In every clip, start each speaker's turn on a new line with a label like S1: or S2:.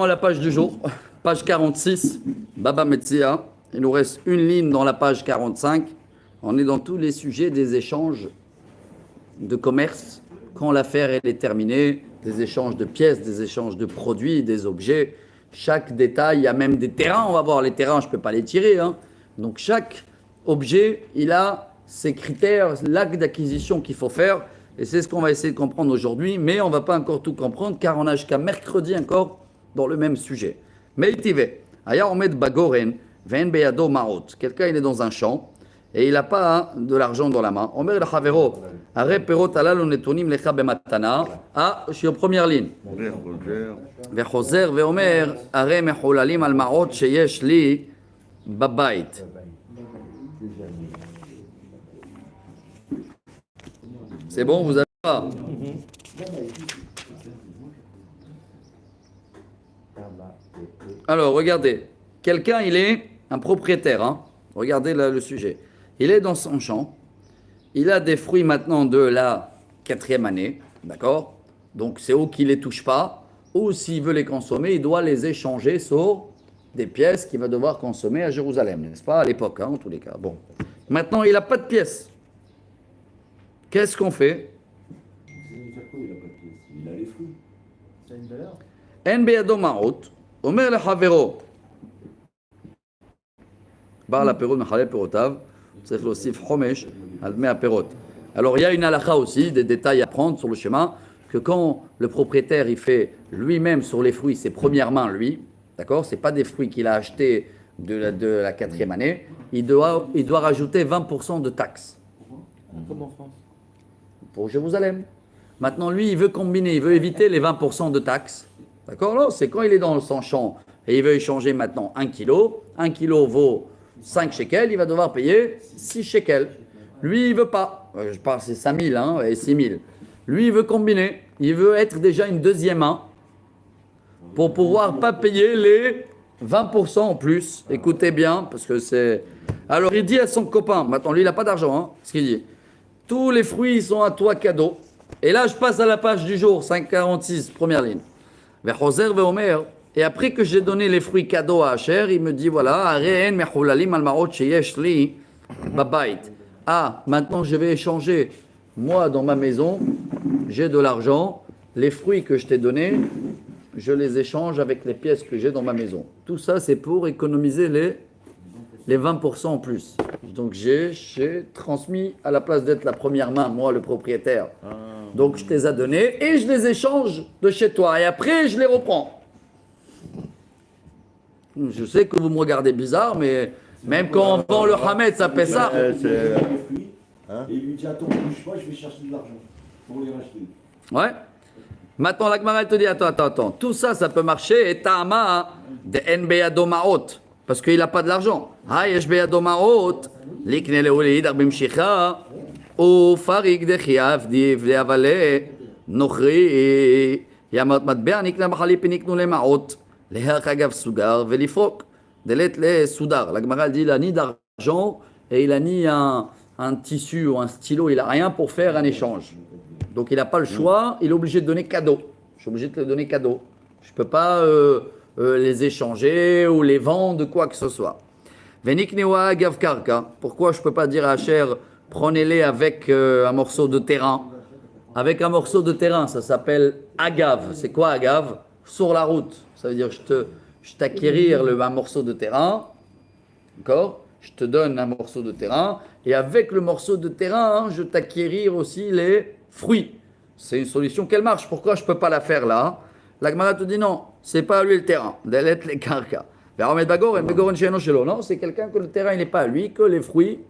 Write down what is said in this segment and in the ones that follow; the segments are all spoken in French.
S1: la page du jour, page 46, Baba Metzia. Il nous reste une ligne dans la page 45. On est dans tous les sujets des échanges de commerce. Quand l'affaire est terminée, des échanges de pièces, des échanges de produits, des objets. Chaque détail, il y a même des terrains. On va voir les terrains, je ne peux pas les tirer. Donc chaque objet, il a ses critères, l'acte d'acquisition qu'il faut faire. Et c'est ce qu'on va essayer de comprendre aujourd'hui. Mais on ne va pas encore tout comprendre car on a jusqu'à mercredi encore dans le même sujet. Mais il t'y Aya Omed Bagoren, Ven Beyado Maot. Quelqu'un, il est dans un champ et il n'a pas de l'argent dans la main. Omer el Havero, Are Perot Alal Netonim Lecha Bematana. Ah, je suis en première ligne. Vechoser Veomer, Are Mecholalim Al Maot Sheyesh Li Babait. C'est bon, vous avez pas? Alors, regardez. Quelqu'un, il est un propriétaire. Regardez là, le sujet. Il est dans son champ. Il a des fruits maintenant de la 4e année. D'accord? Donc, c'est ou qu'il ne les touche pas, ou s'il veut les consommer, il doit les échanger sur des pièces qu'il va devoir consommer à Jérusalem. N'est-ce pas? À l'époque, en tous les cas. Bon. Maintenant, il n'a pas de pièces. Qu'est-ce qu'on fait?
S2: Il a les fruits. Ça a une valeur.
S1: En beyado ma'ot, omer lehavero. Bar la perot mechalel perotav, c'est l'osif chomesh al dmei aperot. Alors il y a une halakha aussi, des détails à prendre sur le chemin, que quand le propriétaire il fait lui-même sur les fruits, ses premières mains lui, d'accord, c'est pas des fruits qu'il a achetés de la 4e année, il doit rajouter 20% de taxes.
S2: Comme en France.
S1: Pour Jérusalem. Maintenant, lui, il veut combiner, il veut éviter les 20% de taxes. D'accord? Non, c'est quand il est dans son champ et il veut échanger maintenant 1 kilo. 1 kilo vaut 5 shekels, il va devoir payer 6 shekels. Lui, il veut pas. Je parle, c'est 5 000 et 6 000. Lui, il veut combiner. Il veut être déjà une deuxième main pour pouvoir pas payer les 20% en plus. Écoutez bien, parce que c'est... Alors, il dit à son copain, maintenant, lui, il n'a pas d'argent, ce qu'il dit. Tous les fruits sont à toi cadeau. Et là, je passe à la page du jour, 546, première ligne. Vechoser veomer. Et après que j'ai donné les fruits cadeaux à Asher, il me dit voilà, Areen mechulalim al maot sheyesh li babait. Ah, maintenant je vais échanger. Moi, dans ma maison, j'ai de l'argent. Les fruits que je t'ai donnés, je les échange avec les pièces que j'ai dans ma maison. Tout ça, c'est pour économiser les 20% en plus. Donc j'ai transmis à la place d'être la première main, moi le propriétaire. Donc je te les ai donnés et je les échange de chez toi. Et après, je les reprends. Je sais que vous me regardez bizarre, mais même quand on vend le Hametz, ça fait ça.
S2: Et il lui dit attends, bouge pas, je vais chercher de l'argent pour les racheter.
S1: Ouais. Maintenant, la Gemara, elle te dit attends. Tout ça, ça peut marcher. Et Ta'ama de NBA Maot. Parce qu'il n'a pas de l'argent. Hayesh beyado maot, likne leulid arbim shicha, ou farik de chiav div de avale, nochri, yamat matbea nikna bachalipi niknu le maot, lehach agav sugar, velifrok, delet le soudar. La Gemara dit il n'a ni d'argent et il n'a ni un tissu ou un stylo, il n'a rien pour faire un échange. Donc il n'a pas le choix, il est obligé de donner cadeau. Je suis obligé de le donner cadeau. Je ne peux pas... les échanger ou les vendre, quoi que ce soit. Veniknewa agav karka. Pourquoi je ne peux pas dire à Asher, prenez-les avec un morceau de terrain? Avec un morceau de terrain, ça s'appelle agav. C'est quoi agav? Sur la route. Ça veut dire je t'acquérir un morceau de terrain. D'accord? Je te donne un morceau de terrain. Et avec le morceau de terrain, je t'acquérir aussi les fruits. C'est une solution qu'elle marche. Pourquoi je ne peux pas la faire là? La Gemara te dit non, c'est pas à lui le terrain. Delet les karka. Non, c'est quelqu'un que le terrain il n'est pas à lui, que les fruits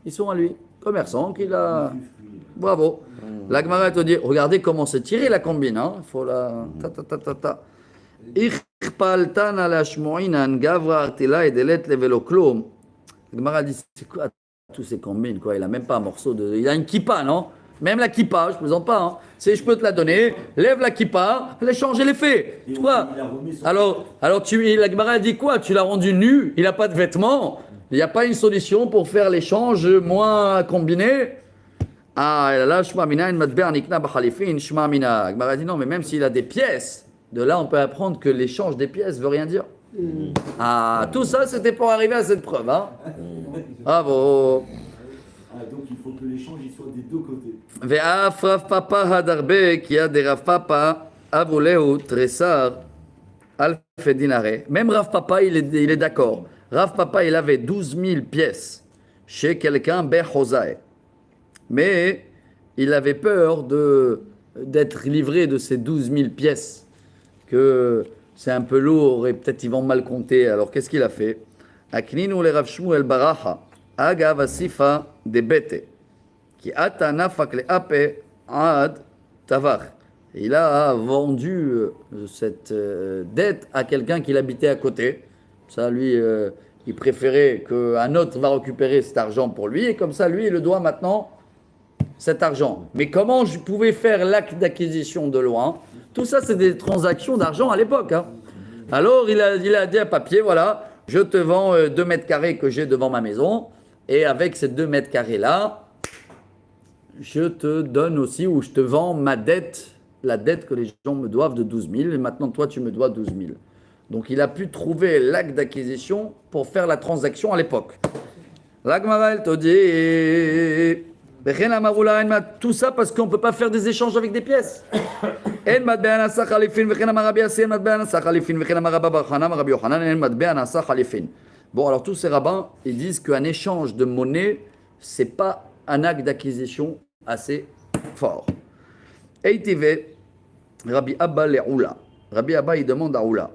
S1: ils sont à lui. Commerçant qu'il a. Bravo. La Gemara te dit regardez comment c'est tiré la combine. Il faut la. Ichpaltan ala shmoinan gavra artila et delet le veloklom. La Gemara dit c'est quoi tous ces combines quoi? Il a même pas un morceau de. Il a une kippa, non? Même la kippa, je ne plaisante pas. C'est je peux te la donner, lève la kippa, l'échange est fait. Tu vois? Alors la Gemara dit quoi? Tu l'as rendu nu, il n'a pas de vêtements. Il n'y a pas une solution pour faire l'échange moins combiné. Ah, là, shma mina, une matber nikna b'chalifin, shma mina. La Gemara dit non, mais même s'il a des pièces, De là, on peut apprendre que l'échange des pièces veut rien dire. Ah, tout ça, c'était pour arriver à cette preuve. Hein. Bravo.
S2: Ah, donc il faut que l'échange il soit des deux côtés.
S1: Ve'af Rav Papa hadarbe qui a des Rav Papa avuleu tresar alfe dinare. Même Rav Papa, il est d'accord. Rav Papa, il avait 12 000 pièces chez quelqu'un, Bechosae. Mais il avait peur d'être livré de ces 12 000 pièces, que c'est un peu lourd et peut-être ils vont mal compter. Alors qu'est-ce qu'il a fait? Akninu le Rav Shmuel Baracha, Agav Asifa de Bete, qui ata nafak le ape ad tavar. Il a vendu cette dette à quelqu'un qui habitait à côté. Ça, lui, il préférait qu'un autre va récupérer cet argent pour lui, et comme ça, lui, il le doit maintenant cet argent. Mais comment je pouvais faire l'acte d'acquisition de loin? Tout ça, c'est des transactions d'argent à l'époque. Hein. Alors, il a dit à papier, voilà, je te vends 2 mètres carrés que j'ai devant ma maison, et avec ces 2 mètres carrés-là, je te donne aussi, ou je te vends ma dette, la dette que les gens me doivent de 12 000, et maintenant, toi, tu me dois 12 000. Donc, il a pu trouver l'acte d'acquisition pour faire la transaction à l'époque. L'Agmara, elle te dit... Tout ça parce qu'on ne peut pas faire des échanges avec des pièces. Bon, alors tous ces rabbins, ils disent qu'un échange de monnaie, c'est pas un acte d'acquisition assez fort. Eitive, Rabbi Abba le'oula. Rabbi Abba, il demande à Oula.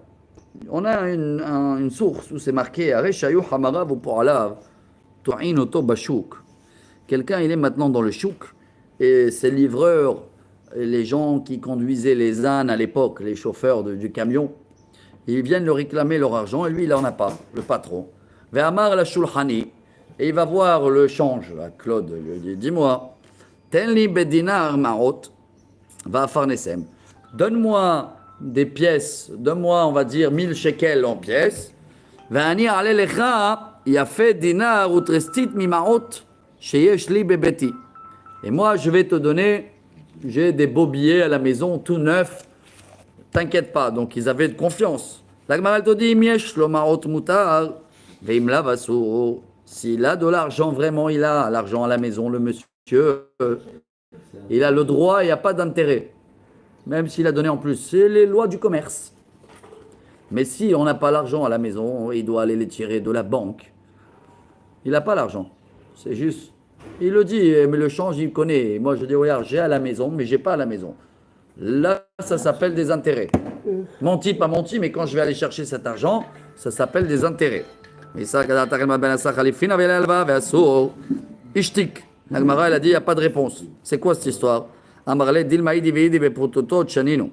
S1: On a une source où c'est marqué Areshayu hamarav ou po'alav tu'in oto bashouk. Quelqu'un, il est maintenant dans le chouk, et ces livreurs, les gens qui conduisaient les ânes à l'époque, les chauffeurs du camion, ils viennent leur réclamer leur argent, et lui, il n'en a pas, le patron. Ve'amar la shulhani, et il va voir le change, là, Claude lui dit, dis-moi, tenli bedinar ma'ot, va farnesem, donne-moi des pièces, donne-moi, on va dire, 1000 shekels en pièces, ve'ani ale lecha, il a fait dinar ou trestit mi ma'ot, et moi, je vais te donner, j'ai des beaux billets à la maison, tout neufs, t'inquiète pas. Donc, ils avaient de confiance. L'Agmara te dit, s'il a de l'argent, vraiment, il a l'argent à la maison, le monsieur, il a le droit, il n'y a pas d'intérêt. Même s'il a donné en plus, c'est les lois du commerce. Mais si on n'a pas l'argent à la maison, il doit aller les tirer de la banque. Il n'a pas l'argent. C'est juste. Il le dit, mais le change, il connaît. Moi, je dis, regarde, j'ai à la maison, mais j'ai pas à la maison. Là, ça s'appelle des intérêts. Menti, pas menti, mais quand je vais aller chercher cet argent, ça s'appelle des intérêts. Et ça, Ishtik. L'Agmara, elle a dit, il n'y a pas de réponse. C'est quoi cette histoire? Amarle, dilmaï dividi beprototo chanino.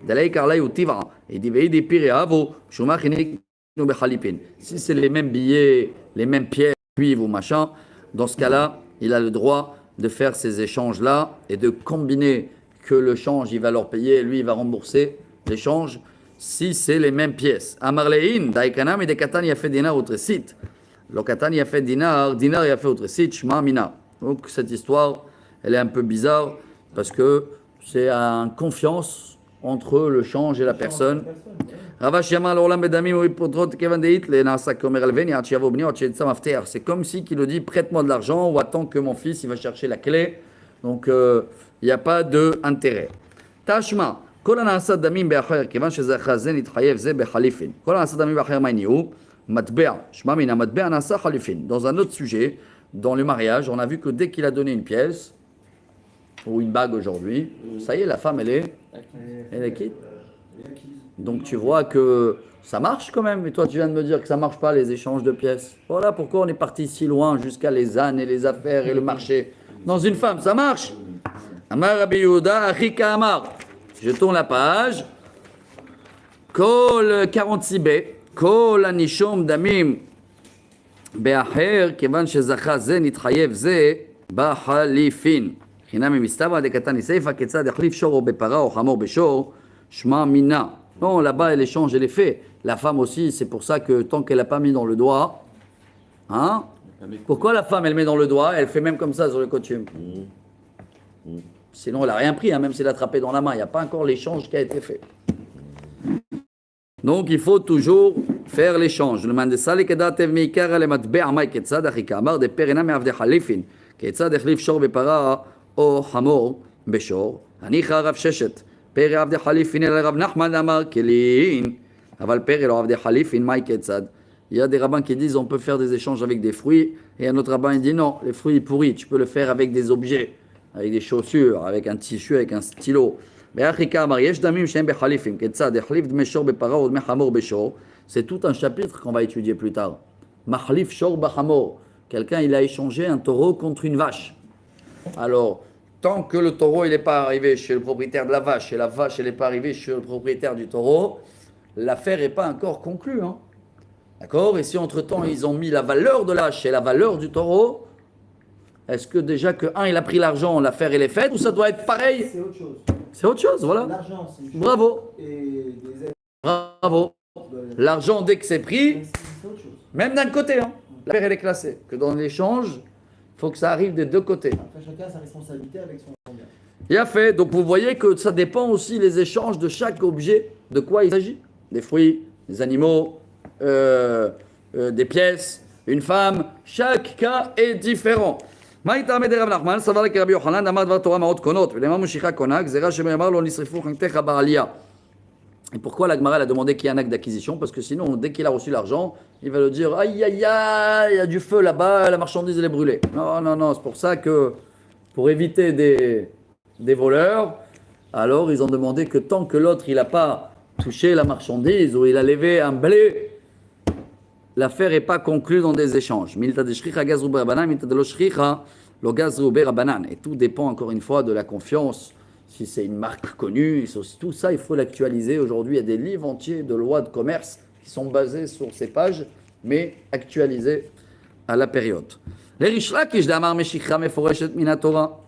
S1: Dalai karlai utiva. Et dividi pireavo, shumachinik no bechalipin. Si c'est les mêmes billets, les mêmes pièces, cuivre ou machin, dans ce cas-là, il a le droit de faire ces échanges-là et de combiner que le change, il va leur payer et lui, il va rembourser l'échange si c'est les mêmes pièces. Amarlein, daïkanam et dekatan, il a fait dinar autre site. Lokatan, il a fait dinar, dinar, il a fait autre site, shma mina. Donc, cette histoire, elle est un peu bizarre parce que c'est une confiance entre le change et la personne. C'est comme si il le dit prête-moi de l'argent ou attends que mon fils il va chercher la clé. Donc il n'y a pas d'intérêt. Tashma, dans un autre sujet, dans le mariage, on a vu que dès qu'il a donné une pièce ou une bague aujourd'hui, ça y est, la femme elle est quitte. Donc tu vois que ça marche quand même. Et toi tu viens de me dire que ça marche pas les échanges de pièces. Voilà pourquoi on est parti si loin jusqu'à les ânes et les affaires et le marché. Dans une femme, ça marche. Amar Rabbi Yehuda, Achika Amar. Je tourne la page. Kol 46b. Kol anishom damim be'acher kevan shezacha ze nitchayev ze b'halifin. חינם מסתברא דקתני סיפא כיצד יחליף שור או בפרה או חמור בשור שמע מינה. Non, là-bas, l'échange, elle est fait. La femme aussi, c'est pour ça que tant qu'elle n'a pas mis dans le doigt, hein? Pourquoi la femme, elle met dans le doigt, elle fait même comme ça sur le coutume? Sinon, il n'a rien pris, hein, même s'il a attrapé dans la main. Il n'y a pas encore l'échange qui a été fait. Donc, il faut toujours faire l'échange. Le mandessa le kedatev meikar le matbe'a mai ketzad achika amar de perena me'avde halifin ketzad echlif shor bepara o hamor beshor anicha rav sheshet pere avde halifin el rav Nachman amar kelin aval pere lo avde halifin mai ketzad. Il y a des rabbins qui disent on peut faire des échanges avec des fruits et un autre rabbin il dit non, les fruits pourris, tu peux le faire avec des objets, avec des chaussures, avec un tissu, avec un stylo. C'est tout un chapitre qu'on va étudier plus tard. Mahlif shor b'hamor. Quelqu'un, il a échangé un taureau contre une vache. Alors, tant que le taureau, il n'est pas arrivé chez le propriétaire de la vache, et la vache, elle n'est pas arrivée chez le propriétaire du taureau, l'affaire n'est pas encore conclue. Hein. D'accord? Et si entre-temps, ils ont mis la valeur de la vache et la valeur du taureau, est-ce que déjà que un, il a pris l'argent, l'affaire, elle est faite, ou ça doit être pareil?
S3: C'est autre chose.
S1: C'est autre chose, voilà.
S3: L'argent, c'est une chose.
S1: Bravo.
S3: Et des aides,
S1: Bravo. L'argent, dès que c'est pris,
S3: c'est autre chose.
S1: même d'un côté, hein, l'affaire, elle est classée. Que dans l'échange, il faut que ça arrive des deux côtés.
S3: Après, chacun a sa responsabilité avec son bien.
S1: Il a fait. Donc, vous voyez que ça dépend aussi les échanges de chaque objet. De quoi il s'agit? Des fruits, des animaux, des pièces, une femme. Chaque cas est différent. Et pourquoi la Gemara a demandé qu'il y ait un acte d'acquisition? Parce que sinon, dès qu'il a reçu l'argent, il va le dire aïe aïe aïe, il y a du feu là-bas, la marchandise elle est brûlée. Non, non, non, c'est pour ça que pour éviter des voleurs, alors ils ont demandé que tant que l'autre il n'a pas touché la marchandise ou il a levé un blé, l'affaire n'est pas conclue dans des échanges. Et tout dépend encore une fois de la confiance. Si c'est une marque connue, tout ça, il faut l'actualiser. Aujourd'hui, il y a des livres entiers de lois de commerce qui sont basés sur ces pages, mais actualisés à la période. Les Rish Lakish d'Amar Meshikha Meforeshet Minatora.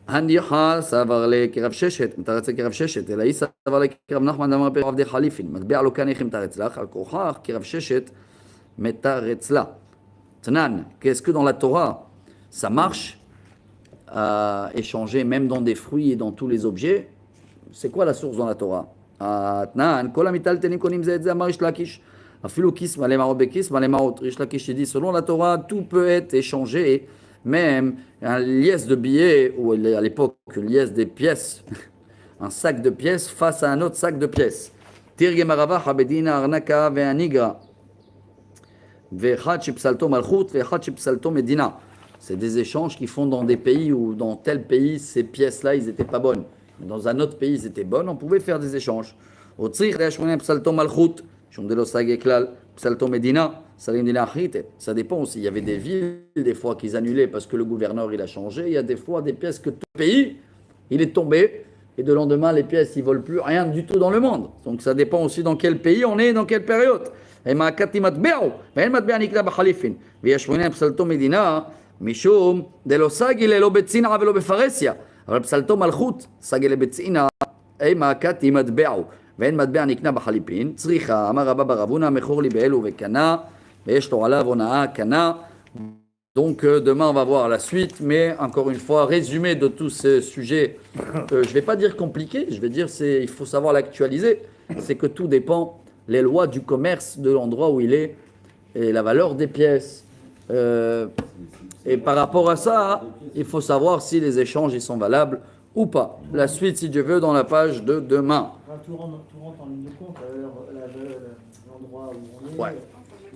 S1: Handiha Savarle Kirav Sheshet, Mitaretze Kirav Sheshet, Elaï Savarle Kirav Nachman d'Amar Perav de Khalifin, Matbe'a Lokanechim Taretzlach, Al-Kochach Kirav Sheshet, Metaretzla. Tnan, qu'est-ce que dans la Torah, ça marche à échanger même dans des fruits et dans tous les objets? C'est quoi la source dans la Torah? Tnan, Kol Amital Tenikonim Zed Zamar Rish Lakish, Afilu Kisma Lemarot Bekisma Lemarot. Rish Lakish dit, selon la Torah, tout peut être échangé, même un liesse de billets, ou à l'époque, une liesse des pièces, un sac de pièces face à un autre sac de pièces. Tirgem Arava Habedina Arnaka Ve'anigra. C'est des échanges qui font dans des pays où dans tel pays ces pièces-là ils n'étaient pas bonnes, dans un autre pays ils étaient bonnes, on pouvait faire des échanges. Ça dépend aussi, il y avait des villes des fois qu'ils annulaient parce que le gouverneur il a changé, il y a des fois des pièces que tout le pays il est tombé et de lendemain les pièces ils ne volent plus rien du tout dans le monde. Donc ça dépend aussi dans quel pays on est, dans quelle période. מעקתי מטבעו, ואין מטבע נקנה בחליפין, וישמונה פסלתו מדינה, משום דלא סגי ללא בצנעה ולא בפרסיה, אבל פסלתו מלכות, סגי לבצנעה, אי מעקתי מטבעו, ואין מטבע נקנה בחליפין, צריכה, אמר רבא בר אבונה, מכור לי באלו וקנה, ויש לו עליו הונאה, קנה. Donc demain on va voir la suite, mais encore une fois, résumé de tous ces sujets, je ne vais pas dire compliqué, je vais dire il faut savoir l'actualiser, c'est que tout dépend les lois du commerce de l'endroit où il est, et la valeur des pièces. Et par rapport à ça, il faut savoir si les échanges ils sont valables ou pas. La suite, si Dieu veut, dans la page de demain.
S3: Tout rentre en ligne de compte, l'endroit où on est.
S1: Ouais.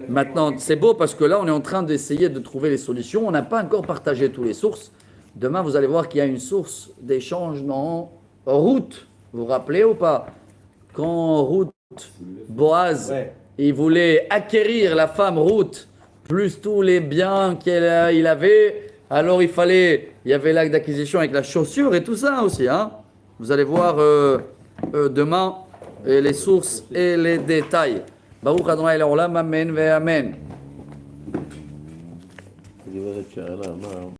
S1: Maintenant, c'est beau parce que là, on est en train d'essayer de trouver les solutions. On n'a pas encore partagé toutes les sources. Demain, vous allez voir qu'il y a une source d'échange dans Ruth. Vous vous rappelez ou pas? Quand Ruth, Boaz, il voulait acquérir la femme Ruth, plus tous les biens qu'il avait, alors il y avait l'acte d'acquisition avec la chaussure et tout ça aussi. Hein. Vous allez voir demain les sources et les détails. Baruch Adonai Le'olam, Amen ve Amen.